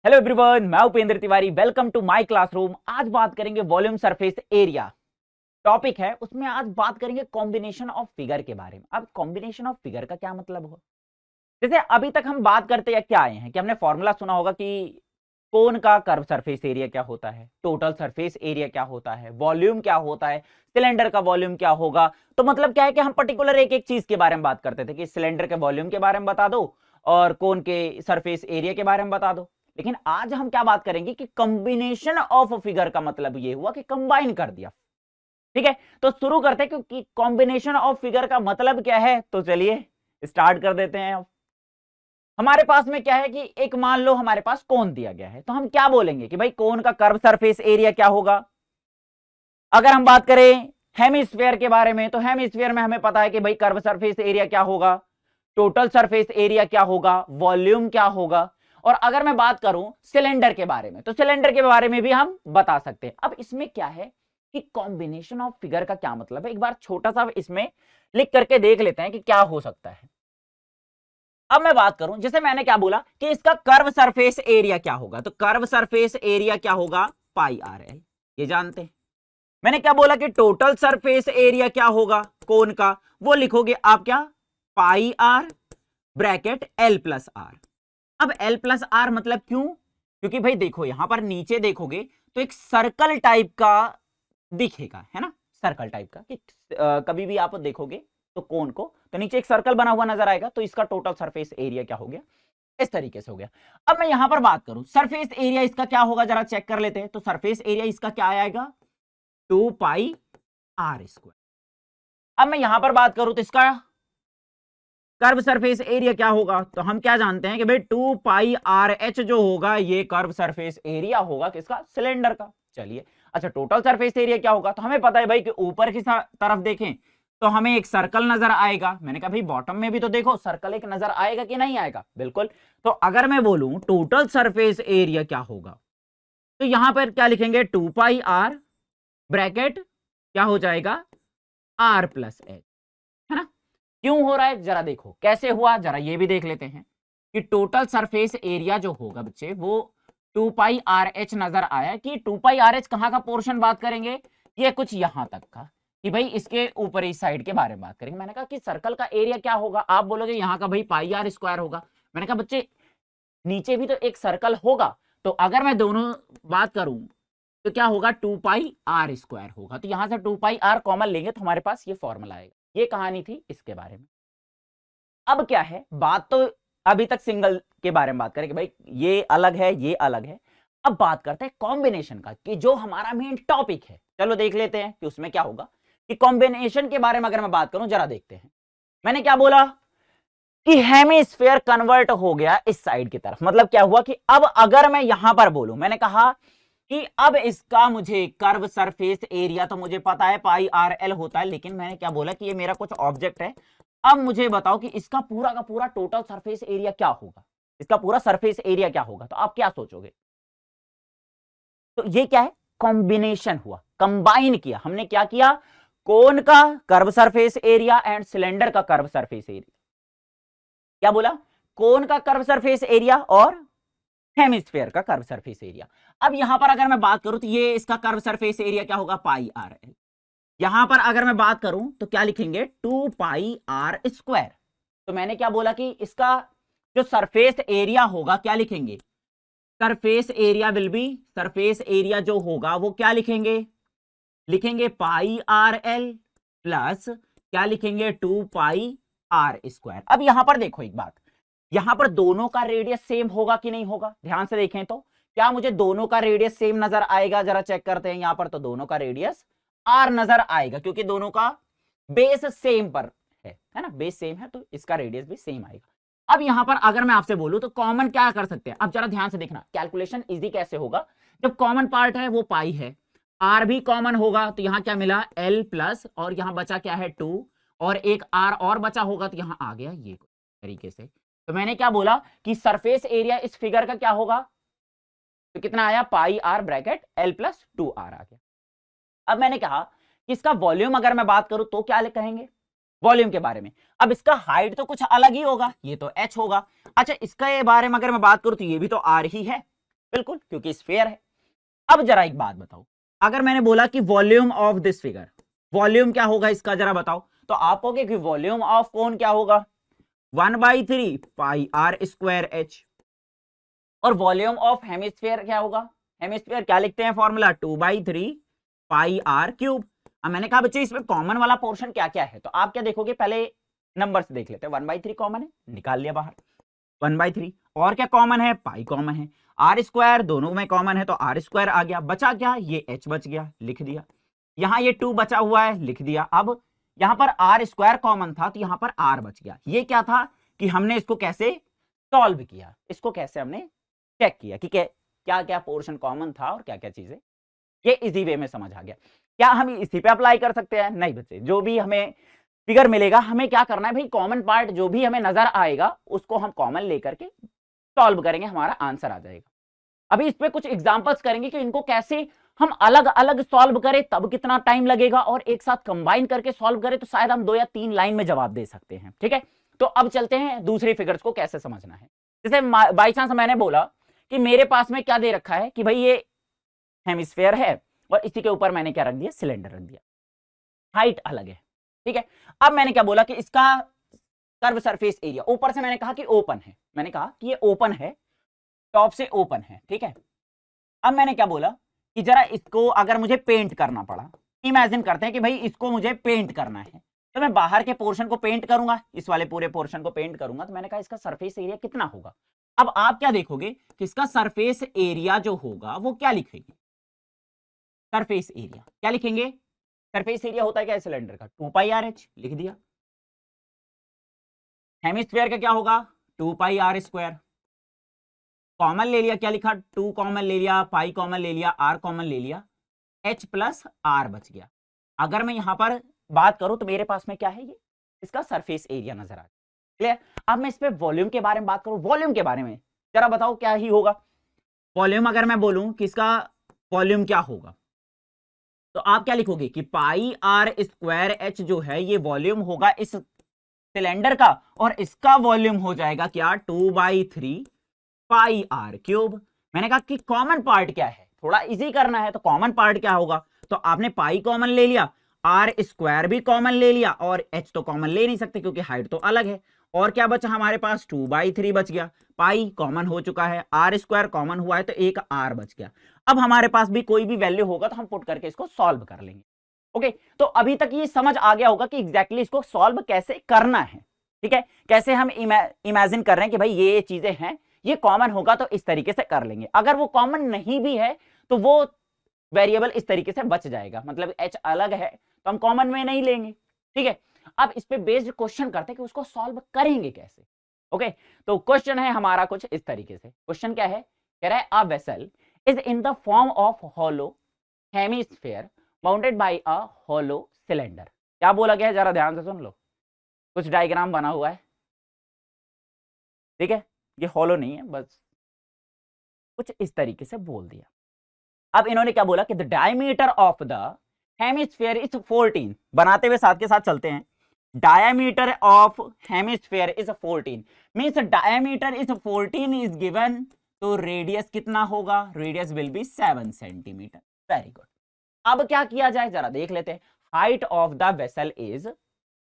Hello everyone, मैं Upendra Tiwari. Welcome to my classroom. आज बात करेंगे वॉल्यूम सरफेस एरिया टॉपिक है, उसमें आज बात करेंगे कॉम्बिनेशन ऑफ फिगर के बारे में। अब कॉम्बिनेशन ऑफ फिगर का क्या मतलब हो, जैसे अभी तक हम बात करते या क्या आए हैं कि हमने फॉर्मूला सुना होगा कि कोन का कर्व सरफेस एरिया क्या होता है, टोटल सरफेस एरिया क्या होता है, वॉल्यूम क्या होता है, सिलेंडर का वॉल्यूम क्या होगा। तो मतलब क्या है कि हम पर्टिकुलर एक एक चीज के बारे में बात करते थे कि सिलेंडर के वॉल्यूम के बारे में बता दो और कोन के सरफेस एरिया के बारे में बता दो। लेकिन आज हम क्या बात करेंगे कि कॉम्बिनेशन ऑफ फिगर का मतलब ये हुआ कि कंबाइन कर दिया। ठीक है, तो शुरू करते हैं क्योंकि कॉम्बिनेशन ऑफ फिगर का मतलब क्या है, तो चलिए स्टार्ट कर देते हैं। हमारे पास में क्या है कि एक मान लो हमारे पास कोन दिया गया है, तो हम क्या बोलेंगे कि भाई कोन का कर्व सरफेस एरिया क्या होगा। अगर हम बात करें हेमिस्फीयर के बारे में, तो हेमिस्फीयर में हमें पता है कि भाई कर्व सरफेस एरिया क्या होगा, टोटल सरफेस एरिया क्या होगा, वॉल्यूम क्या होगा। और अगर मैं बात करूं सिलेंडर के बारे में, तो सिलेंडर के बारे में भी हम बता सकते हैं। अब इसमें क्या है कि कॉम्बिनेशन ऑफ फिगर का क्या मतलब है, एक बार छोटा सा इसमें लिख करके देख लेते हैं कि क्या हो सकता है। अब मैं बात करूं, जैसे मैंने क्या बोला कि इसका कर्व सरफेस एरिया क्या होगा, तो कर्व सरफेस एरिया क्या होगा, पाई आर एल, ये जानते हैं। मैंने क्या बोला कि टोटल सरफेस एरिया क्या होगा कोन का, वो लिखोगे आप क्या, pi r bracket L plus r. अब एल प्लस आर मतलब क्यों, क्योंकि भाई देखो यहां पर नीचे देखोगे तो एक सर्कल टाइप का दिखेगा, है ना, सर्कल टाइप का कि कभी भी आप देखोगे तो कोन को, तो नीचे एक सर्कल बना हुआ नजर आएगा, तो इसका टोटल सरफेस एरिया क्या हो गया, इस तरीके से हो गया। अब मैं यहां पर बात करूं सरफेस एरिया इसका क्या होगा, जरा चेक कर लेते हैं। तो सरफेस एरिया इसका क्या आएगा, 2 पाई आर स्क्वायर। अब मैं यहां पर बात करूं तो इसका कर्व सरफेस एरिया क्या होगा, तो हम क्या जानते हैं कि भाई 2 पाई आर एच जो होगा ये कर्व सरफेस एरिया होगा किसका, सिलेंडर का। चलिए अच्छा, टोटल सरफेस एरिया क्या होगा, तो हमें पता है भाई कि ऊपर की तरफ देखें तो हमें एक सर्कल नजर आएगा। मैंने कहा भाई बॉटम में भी तो देखो सर्कल एक नजर आएगा कि नहीं आएगा, बिल्कुल। तो अगर मैं बोलूं टोटल सरफेस एरिया क्या होगा, तो यहां पर क्या लिखेंगे, 2 पाई आर ब्रैकेट क्या हो जाएगा, आर प्लस एच, है ना। क्यों हो रहा है जरा देखो, कैसे हुआ जरा ये भी देख लेते हैं कि टोटल सरफेस एरिया जो होगा बच्चे वो 2 पाई आर एच नजर आया कि 2 पाई आर एच कहां का पोर्शन बात करेंगे, ये कुछ यहां तक का, कि भाई इसके ऊपर इस साइड के बारे में बात करेंगे। मैंने कहा कि सर्कल का एरिया क्या होगा, आप बोलोगे यहां का भाई पाई आर स्क्वायर होगा। मैंने कहा बच्चे नीचे भी तो एक सर्कल होगा, तो अगर मैं दोनों बात करूं तो क्या होगा, 2 पाई आर स्क्वायर होगा। तो यहां से 2 पाई आर कॉमन लेंगे तो हमारे पास ये फॉर्मूला आएगा। ये कहानी थी इसके बारे में। अब क्या है, बात तो अभी तक सिंगल के बारे में बात करें कि भाई ये अलग है ये अलग है। अब बात करते हैं कॉम्बिनेशन का, कि जो हमारा मेन टॉपिक है। चलो देख लेते हैं कि उसमें क्या होगा। कि कॉम्बिनेशन के बारे में अगर मैं बात करूं, जरा देखते हैं। मैंने क्या बोला कि हेमिस्फीयर कन्वर्ट हो गया इस साइड की तरफ। मतलब क्या हुआ कि अब अगर मैं यहां पर बोलूं, मैंने कहा कि अब इसका मुझे कर्व सरफेस एरिया तो मुझे पता है पाई आर एल होता है, लेकिन मैंने क्या बोला कि ये मेरा कुछ ऑब्जेक्ट है। अब मुझे बताओ कि इसका पूरा का पूरा टोटल सरफेस एरिया क्या होगा, इसका पूरा सरफेस एरिया क्या होगा। तो आप क्या सोचोगे, तो ये क्या है, कॉम्बिनेशन हुआ, कंबाइन किया हमने। क्या किया, कोन का curve surface area and cylinder का कर्व सरफेस एरिया। क्या बोला, कोन का कर्व सरफेस एरिया और हेमिस्फीयर का कर्व सरफेस एरिया। अब यहां पर अगर मैं बात करूं तो ये इसका कर्व सरफेस एरिया क्या होगा, पाई आर एल। यहां पर अगर मैं बात करूं तो क्या लिखेंगे, 2 पाई आर स्क्वायर। तो मैंने क्या बोला कि इसका जो सरफेस एरिया होगा क्या लिखेंगे, surface area will be, surface area जो होगा वो क्या लिखेंगे, लिखेंगे पाई आर एल प्लस क्या लिखेंगे, 2 पाई आर स्क्वायर। अब यहां पर देखो एक बात, यहां पर दोनों का रेडियस सेम होगा कि नहीं होगा, ध्यान से देखें तो क्या मुझे दोनों का रेडियस सेम नजर आएगा, जरा चेक करते हैं। यहां पर तो दोनों का रेडियस आर नजर आएगा क्योंकि दोनों का बेस सेम पर है ना, बेस सेम है तो इसका रेडियस भी सेम आएगा। अब यहां पर अगर मैं आपसे बोलूं तो कॉमन क्या कर सकते हैं, अब जरा ध्यान से देखना, कैलकुलेशन इजी कैसे होगा, जब कॉमन पार्ट है वो पाई है, आर भी कॉमन होगा तो यहां क्या मिला, एल प्लस, और यहां बचा क्या है 2, और एक आर और बचा होगा तो यहां आ गया ये तरीके से। तो मैंने क्या बोला कि सरफेस एरिया इस फिगर का क्या होगा, तो कितना आया, pi r bracket L plus 2 r आ गया। अब मैंने कहा कि इसका वॉल्यूम अगर मैं बात करूं तो क्या कहेंगे वॉल्यूम के बारे में। अब इसका हाइट तो कुछ अलग ही होगा, ये तो एच होगा। अच्छा इसका ये बारे में अगर मैं बात करूं तो ये भी तो आर ही है, बिल्कुल, क्योंकि स्फीयर है। अब जरा एक बात बताओ, अगर मैंने बोला कि volume of this figure, volume क्या होगा इसका जरा बताओ, तो आप कहोगे कि वॉल्यूम ऑफ कोन क्या होगा 1/3 पाई आर स्क्वायर एच, और वॉल्यूम ऑफ हेमिस्फीयर क्या होगा, हेमिस्फीयर क्या लिखते हैं फॉर्मूला 2/3 पाई आर क्यूब। अब मैंने कहा बच्चे इसमें कॉमन वाला पोर्शन क्या क्या है, तो आप क्या देखोगे, पहले नंबर्स देख लेते हैं। 1/3 कॉमन है, निकाल लिया बाहर 1/3, और क्या कॉमन है, पाई कॉमन है, आर स्क्वायर दोनों में कॉमन है तो आर स्क्वायर आ गया, बचा क्या, ये एच बच गया, लिख दिया। यहां ये 2 बचा हुआ है, लिख दिया। अब यहां पर आर स्क्वायर कॉमन था तो यहां पर आर बच गया। ये क्या था कि हमने इसको कैसे सॉल्व किया, इसको कैसे हमने चेक किया कि क्या क्या पोर्शन कॉमन था और क्या क्या चीजें, ये इजी वे में समझ आ गया। क्या हम इसी पे अप्लाई कर सकते हैं, नहीं बच्चे, जो भी हमें फिगर मिलेगा हमें क्या करना है भाई, कॉमन पार्ट जो भी हमें नजर आएगा उसको हम कॉमन लेकर के सॉल्व करेंगे, हमारा आंसर आ जाएगा। अभी इस पे कुछ एग्जांपल्स करेंगे कि इनको कैसे हम अलग अलग सॉल्व करें, तब कितना टाइम लगेगा, और एक साथ कंबाइन करके सॉल्व करें तो शायद हम 2 या 3 लाइन में जवाब दे सकते हैं। ठीक है, तो अब चलते हैं दूसरी फिगर्स को कैसे समझना है। जैसे बाई चांस मैंने बोला कि मेरे पास में क्या दे रखा है कि भाई ये हेमिस्फीयर है और इसी के ऊपर मैंने क्या रख दिया, सिलेंडर रख दिया, हाइट अलग है। ठीक है, अब मैंने क्या बोला कि इसका कर्व सरफेस एरिया, ऊपर से मैंने कहा कि ओपन है, मैंने कहा कि ये ओपन है, टॉप से ओपन है। ठीक है, अब मैंने क्या बोला कि जरा इसको अगर मुझे पेंट करना पड़ा, इमेजिन करते हैं कि भाई इसको मुझे पेंट करना है, तो मैं बाहर के पोर्शन को पेंट करूंगा, इस वाले पूरे पोर्शन को पेंट करूंगा, तो मैंने कहा इसका सरफेस एरिया कितना होगा। अब आप क्या देखोगे कि इसका सरफेस एरिया जो होगा वो क्या लिखेंगे, सरफेस एरिया क्या लिखेंगे, सरफेस एरिया होता है क्या सिलेंडर का 2πr(h) लिख दिया। हेमिस्फीयर का क्या होगा 2πr², कॉमन ले लिया, क्या लिखा 2 कॉमन ले लिया, पाई कॉमन ले लिया, आर कॉमन ले लिया, h प्लस आर बच गया। अगर मैं यहां पर बात करूं तो मेरे पास में क्या है, ये इसका सरफेस एरिया नजर आ रहा है। क्लियर। अब मैं इस पे वॉल्यूम के बारे में बात करूं, वॉल्यूम के बारे में जरा बताओ क्या ही होगा वॉल्यूम। अगर मैं बोलूं कि इसका वॉल्यूम क्या होगा, तो आप क्या लिखोगे कि पाई आर स्क्वायर एच जो है ये वॉल्यूम होगा इस सिलेंडर का, और इसका वॉल्यूम हो जाएगा क्या 2/3 पाई आर क्यूब। मैंने कहा कि कॉमन पार्ट क्या है, थोड़ा इजी करना है, तो कॉमन पार्ट क्या होगा, तो आपने पाई कॉमन ले लिया, आर स्क्वायर भी कॉमन ले लिया, और एच तो कॉमन ले नहीं सकते क्योंकि हाइट तो अलग है, और क्या बचा हमारे पास 2/3 बच गया, पाई कॉमन हो चुका है, आर स्क्वायर कॉमन हुआ है तो एक आर बच गया। अब हमारे पास भी कोई भी वैल्यू होगा तो हम पुट करके इसको सॉल्व कर लेंगे। ओके, तो अभी तक ये समझ आ गया होगा कि एग्जैक्टली इसको सॉल्व कैसे करना है। ठीक है, कैसे हम इमेजिन कर रहे हैं कि भाई ये चीजें हैं, ये कॉमन होगा तो इस तरीके से कर लेंगे, अगर वो कॉमन नहीं भी है तो वो वेरिएबल इस तरीके से बच जाएगा, मतलब एच अलग है तो हम कॉमन में नहीं लेंगे। ठीक है, अब इस पे बेस्ड क्वेश्चन करते हैं कि उसको सॉल्व करेंगे कैसे। ओके, तो क्वेश्चन है हमारा कुछ इस तरीके से। क्वेश्चन क्या है, कह रहा है a vessel is in the form of hollow hemisphere bounded by a hollow cylinder. क्या बोला गया है जरा ध्यान से सुन लो, कुछ डायग्राम बना हुआ है। ठीक है, ये हॉलो नहीं है, बस कुछ इस तरीके से बोल दिया। अब इन्होंने क्या बोला कि the diameter of the hemisphere is 14, बनाते हुए साथ के साथ चलते हैं। Diameter of hemisphere is 14 means diameter is 14 is given, तो रेडियस कितना होगा, radius will be 7 centimetre. Very good. अब क्या किया जाए जरा देख लेते हैं। Height of the vessel is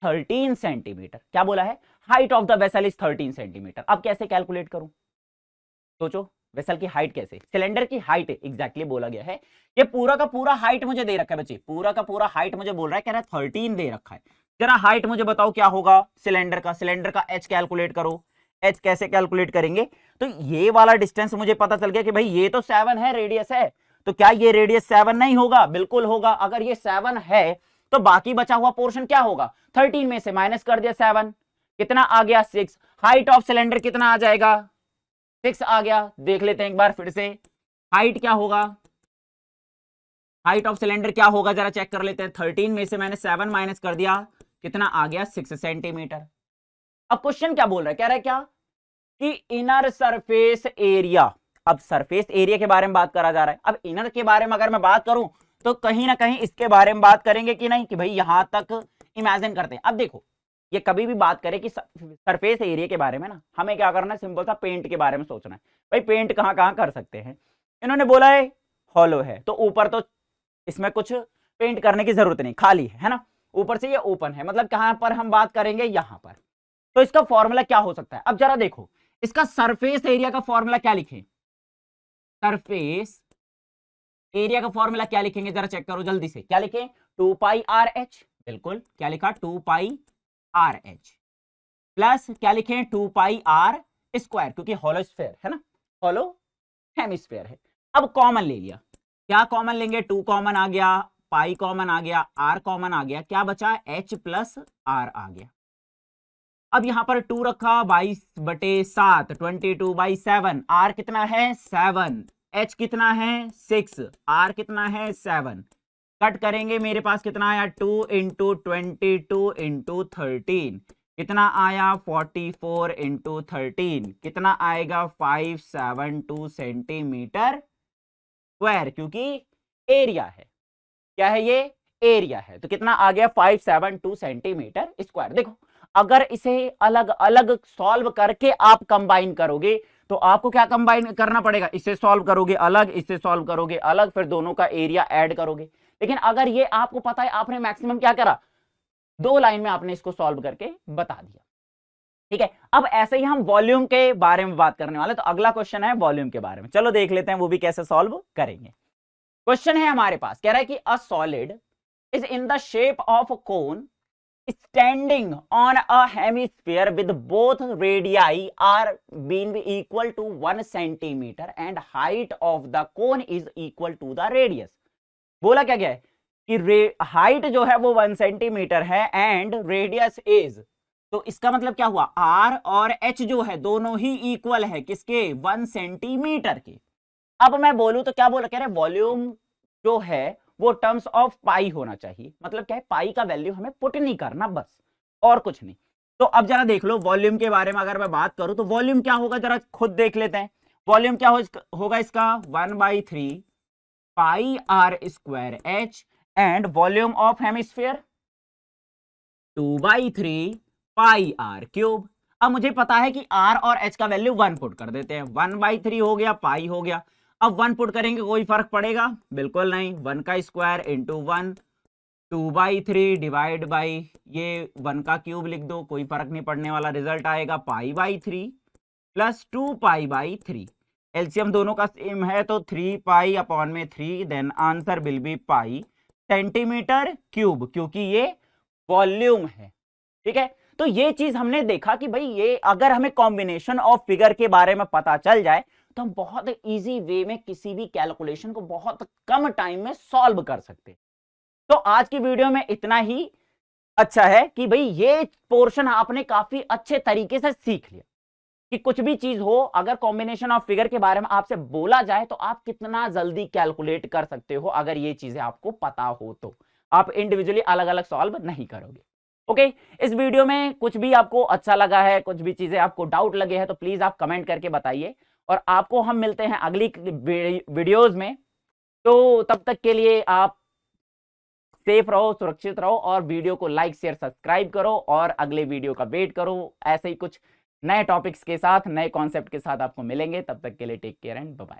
13 centimetre. क्या बोला है, height of the vessel is 13 centimetre. अब कैसे कैलकुलेट करूं, सोचो वेसल की हाइट कैसे, सिलेंडर की हाइट एग्जैक्टली बोला गया है। ये पूरा का पूरा हाइट मुझे दे रखा है बच्चे, पूरा का पूरा हाइट मुझे बोल रहा है, कह रहा है 13 दे रखा है। जरा हाइट मुझे बताओ क्या होगा सिलेंडर का, सिलेंडर का एच कैलकुलेट करो। एच कैसे कैलकुलेट करेंगे, तो ये वाला डिस्टेंस मुझे पता चल गया कि भाई ये तो 7 है रेडियस है, तो क्या ये रेडियस 7 नहीं होगा, बिल्कुल होगा। अगर ये 7 है तो बाकी बचा हुआ पोर्शन क्या होगा, 13 में से माइनस कर दिया 7, कितना आ गया 6। हाइट ऑफ सिलेंडर कितना आ जाएगा, 6 आ गया। देख लेते हैं एक बार फिर से, हाइट क्या होगा, हाइट ऑफ सिलेंडर क्या होगा जरा चेक कर लेते हैं। 13 में से मैंने 7 माइनस कर दिया, कितना आ गया 6 सेंटीमीटर। अब क्वेश्चन क्या बोल रहा है, कह रहा है क्या कि इनर सरफेस एरिया, अब सरफेस एरिया के बारे में बात करा जा रहा है। अब इनर के बारे में अगर मैं बात करूं तो कहीं ना कहीं इसके बारे में बात करेंगे कि नहीं, कि भाई यहां तक इमेजिन करते हैं। अब देखो ये कभी भी बात करें कि सरफेस एरिया के बारे में ना, हमें क्या करना है, सिंपल सा पेंट के बारे में सोचना है। भाई पेंट कहां कहां कर सकते हैं, इन्होंने बोला है हॉलो है, तो ऊपर तो इसमें कुछ पेंट करने की जरूरत नहीं, खाली है ना, ऊपर से ये ओपन है, मतलब कहां पर हम बात करेंगे, यहां पर। तो इसका फॉर्मूला क्या हो सकता है, अब जरा देखो इसका सरफेस एरिया का फॉर्मूला क्या लिखें, सरफेस एरिया का फॉर्मूला क्या लिखेंगे, जरा चेक करो जल्दी से, क्या लिखें, 2 पाई आर एच, बिल्कुल क्या लिखा, 2 पाई आर एच, प्लस क्या लिखें, 2 पाई आर स्क्वायर, क्योंकि हॉलो स्फीयर है ना, हॉलो हेमिस्फीयर है। अब कॉमन ले लिया, क्या कॉमन लेंगे, 2 कॉमन आ गया, पाई कॉमन आ गया, आर कॉमन आ गया, क्या बचा, एच प्लस आर आ गया। अब यहां पर 2 रखा, 22/7, 22/7, आर कितना है 7, एच कितना है 6, आर कितना है 7, कट करेंगे, मेरे पास कितना आया 2 इंटू 22 इंटू 13, कितना आया 44 इंटू 13, कितना आएगा 572 सेंटीमीटर स्क्वायर, क्योंकि एरिया है, क्या है ये, एरिया है, तो कितना आ गया 572 सेंटीमीटर स्क्वायर। देखो अगर इसे अलग अलग सॉल्व करके आप कंबाइन करोगे तो आपको क्या कंबाइन करना पड़ेगा, इसे सॉल्व करोगे अलग, इसे सॉल्व करोगे अलग, फिर दोनों का एरिया ऐड करोगे। लेकिन अगर ये आपको पता है, आपने मैक्सिमम क्या करा, 2 लाइन में आपने इसको सॉल्व करके बता दिया, ठीक है। अब ऐसे ही हम वॉल्यूम के बारे में बात करने वाले, तो अगला क्वेश्चन है वॉल्यूम के बारे में, चलो देख लेते हैं वो भी कैसे सॉल्व करेंगे। क्वेश्चन है हमारे पास, कह रहा है कि a solid is in the shape of cone standing on a hemisphere with both radii are being equal to 1 centimeter and height of the cone is equal to the radius। बोला क्या गया है कि हाइट जो है वो 1 centimetre है and radius is, तो इसका मतलब क्या हुआ, आर और एच जो है दोनों ही इक्वल है किसके, 1 सेंटीमीटर के। अब मैं बोलूं तो क्या बोला, कह रहे वॉल्यूम जो है वो टर्म्स ऑफ पाई होना चाहिए, मतलब क्या है, पाई का वैल्यू हमें पुट नहीं करना, बस और कुछ नहीं। तो अब जरा देख लो वॉल्यूम के बारे में अगर मैं बात करूं तो वॉल्यूम क्या होगा, जरा खुद देख लेते हैं। वॉल्यूम क्या होगा इसका 1/3 pi r square h, and volume of hemisphere 2/3 pi r cube. अब मुझे पता है कि आर और एच का वैल्यू 1 पुट कर देते हैं, 1/3 हो गया, पाई हो गया। अब 1 पुट करेंगे, कोई फर्क पड़ेगा, बिल्कुल नहीं, 1 का स्क्वायर इंटू 1, 2/3 डिवाइड बाई ये 1 का क्यूब लिख दो, कोई फर्क नहीं पड़ने वाला, रिजल्ट आएगा पाई/3 प्लस 2 पाई/3, एलसीएम दोनों का सेम है तो 3 पाई अपॉन में 3, then answer will be pi centimetre cube, क्योंकि ये वॉल्यूम है, ठीक है। तो ये चीज हमने देखा कि भाई ये अगर हमें कॉम्बिनेशन ऑफ फिगर के बारे में पता चल जाए तो हम बहुत इजी वे में किसी भी कैलकुलेशन को बहुत कम टाइम में सॉल्व कर सकते हैं। तो आज की वीडियो में इतना ही अच्छा है कि भाई ये पोर्शन आपने काफी अच्छे तरीके से सीख लिया कि कुछ भी चीज हो, अगर कॉम्बिनेशन ऑफ फिगर के बारे में आपसे बोला जाए तो आप कितना जल्दी कैलकुलेट कर सकते हो, अगर ये चीजें आपको पता हो तो आप इंडिविजुअली अलग अलग सॉल्व नहीं करोगे। ओके, इस वीडियो में कुछ भी आपको अच्छा लगा है, कुछ भी चीजें आपको डाउट लगे हैं तो प्लीज आप कमेंट करके बताइए, और आपको हम मिलते हैं अगली वीडियोस में। तो तब तक के लिए आप सेफ रहो, सुरक्षित रहो, और वीडियो को लाइक शेयर सब्सक्राइब करो, और अगले वीडियो का वेट करो। ऐसे ही कुछ नए टॉपिक्स के साथ, नए कॉन्सेप्ट के साथ आपको मिलेंगे, तब तक के लिए take care and bye bye.